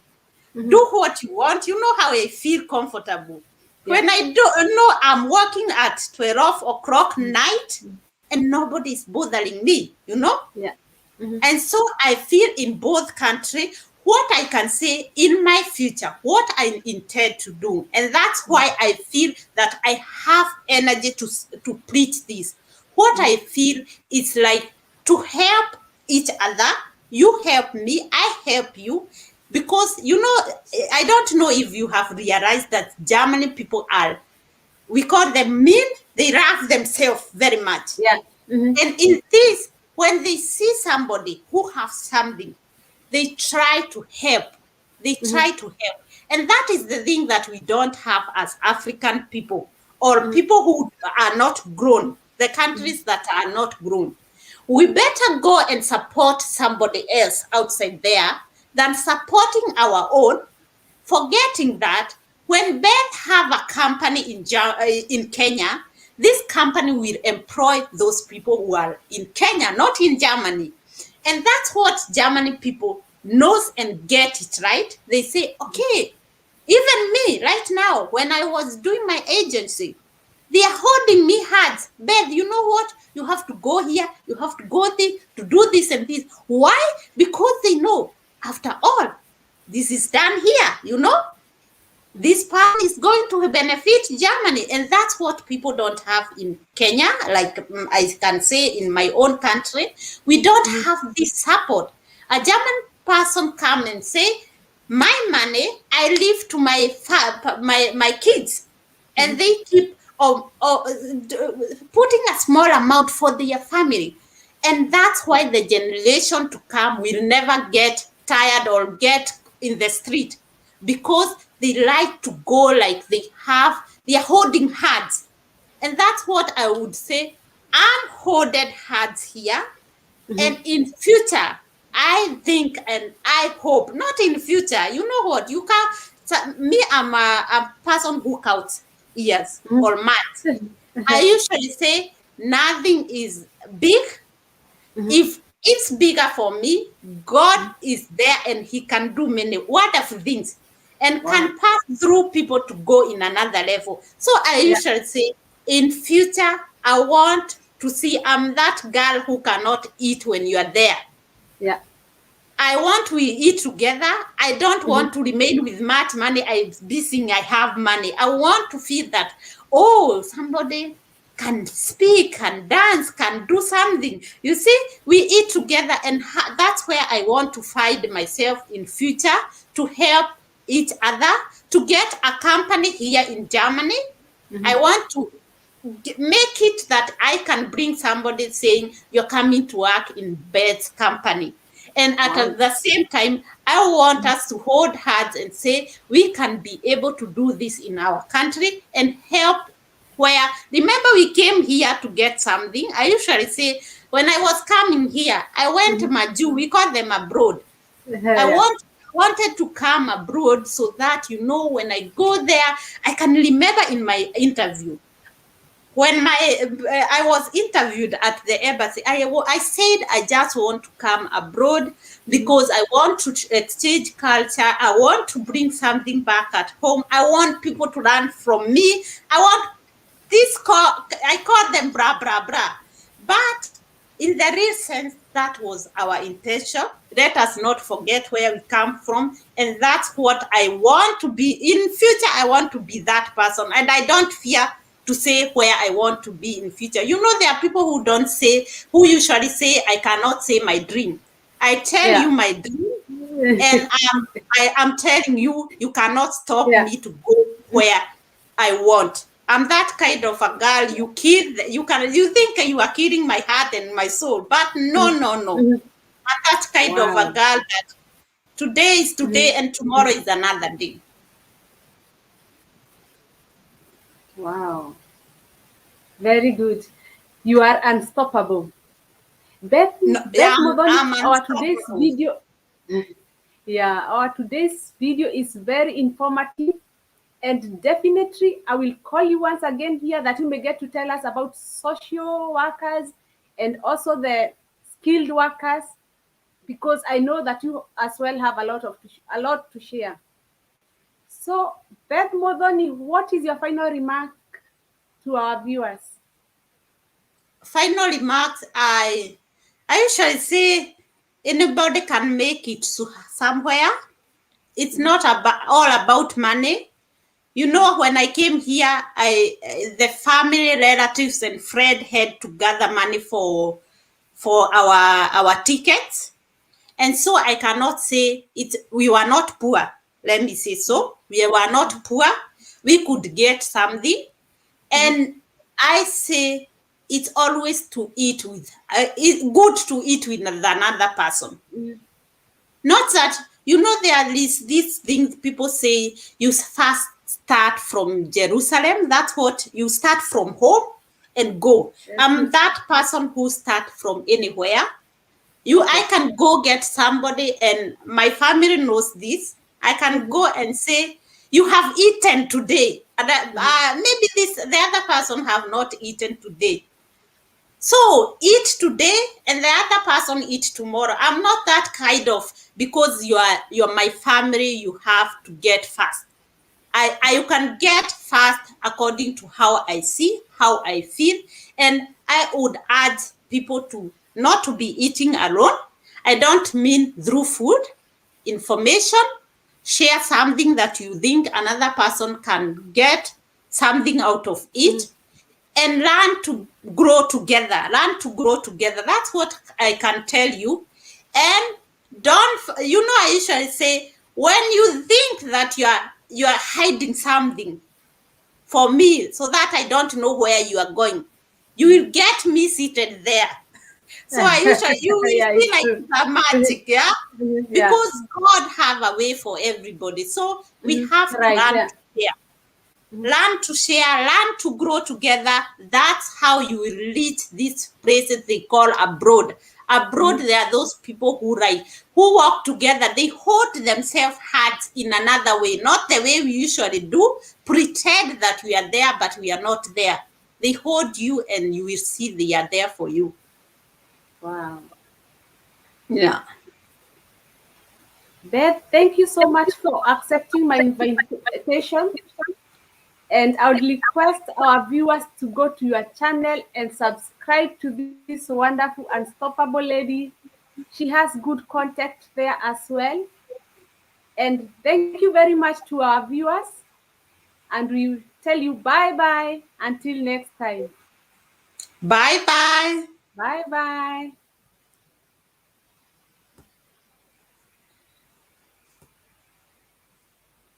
Mhm. do what you want? You know how I feel comfortable. Yeah. When I don't know I'm working at 12 o'clock night and nobody's bothering me, you know? Yeah. Mhm. And so I feel in both countries what I can say in my future, what I intend to do. And that's why I feel that I have energy to preach this. What I feel is like to help each other. You help me, I help you. Because, you know, I don't know if you have realized that German people are, we call them mean, they love themselves very much. Yeah. Mhm. And in this, when they see somebody who has something, they try to help. They Mhm. try to help. And that is the thing that we don't have as African people or Mhm. people who are not grown, the countries that are not grown. We better go and support somebody else outside there than supporting our own, forgetting that when Beth have a company in Kenya, this company will employ those people who are in Kenya, not in Germany. And that's what Germany people knows and get it, right? They say, okay, even me right now, when I was doing my agency, they are holding me hands. Beth, you know what? You have to go here, you have to go there to do this and this. Why? Because they know, after all, this is done here, you know? This person is going to benefit Germany. And that's what people don't have in Kenya. Like I can say in my own country, we don't Mhm. have this support. A German person come and say, my money, I leave to my kids. And they keep putting a small amount for their family. And that's why the generation to come will never get tired or get in the street because they like to go like they are holding hands. And that's what I would say. I'm holding hands here. Mhm. And in future, I think and I hope, not in future, you know what, you can't, so me, I'm a person who counts years Mhm. or months. I Uh-huh. usually say nothing is big. Mhm. If it's bigger for me, God is there and He can do many wonderful things and Wow. can pass through people to go in another level. So I Yeah. usually say, in future, I want to see I'm that girl who cannot eat when you are there. Yeah. I want we eat together. I don't Mhm. want to remain with much money. I be saying I have money. I want to feel that, oh, somebody can speak, can dance, can do something. You see, we eat together, and that's where I want to find myself in future to help each other to get a company here in Germany. I want to make it that I can bring somebody saying you're coming to work in Beth's company. And at Wow. the same time, I want us to hold hands and say we can be able to do this in our country and help where, remember, we came here to get something. I usually say when I was coming here, I went to Maju, we call them abroad. I Yeah. wanted to come abroad so that, when I go there, I can remember in my interview when I was interviewed at the embassy, I said I just want to come abroad because I want to exchange culture. I want to bring something back at home. I want people to learn from me. I want I call them bra bra bra. But in the real sense, that was our intention. Let us not forget where we come from. And that's what I want to be. In future, I want to be that person. And I don't fear to say where I want to be in future. There are people who usually say, I cannot say my dream. I tell Yeah. you my dream, and I am telling you, you cannot stop Yeah. me to go where I want. I'm that kind of a girl. You think you are killing my heart and my soul, but no, no, no. I'm that kind of a Wow. girl that today is today and tomorrow is another day. Wow. Very good. You are unstoppable. Beth, No, Beth Modoni, I'm our today's unstoppable. video, yeah, our today's video is very informative, and definitely I will call you once again here that you may get to tell us about social workers and also the skilled workers, because I know that you as well have a lot to share. So, Beth Modoni, what is your final remark to our viewers? Final remarks, I usually say anybody can make it to somewhere. It's not all about money. When I came here, the family, relatives, and friends had to gather money for our tickets, and so I cannot say it. We were not poor. Let me say so. We were not poor. We could get something, and I say it's always to eat with. It's good to eat with another person. Not that, there is this thing people say, you first start from Jerusalem. That's what you start from home and go. I'm that person who start from anywhere. I Okay. can go get somebody, and my family knows this. I can go and say, you have eaten today. And maybe the other person have not eaten today. So eat today and the other person eat tomorrow. I'm not that kind of, because you're my family, you have to get fast. You can get fast according to how I see, how I feel, and I would urge people to not to be eating alone. I don't mean through food, information. Share something that you think another person can get something out of it, and learn to grow together. Learn to grow together. That's what I can tell you. And I usually say, when you think that you are hiding something for me so that I don't know where you are going, you will get me seated there. So I usually, you will Yeah, see it's like true. it's a magic, yeah? Yeah. Because God have a way for everybody. So we have to Right. learn Yeah. to share. Learn to share, learn to grow together. That's how you will reach these places they call abroad. Abroad, there are those people who work together. They hold themselves hard in another way, not the way we usually do, pretend that we are there, but we are not there. They hold you, and you will see they are there for you. Wow. Yeah. Beth, thank you so much for accepting my invitation. And I would request our viewers to go to your channel and subscribe to this wonderful, unstoppable lady. She has good content there as well. And thank you very much to our viewers. And we tell you bye bye until next time. Bye bye. Bye bye.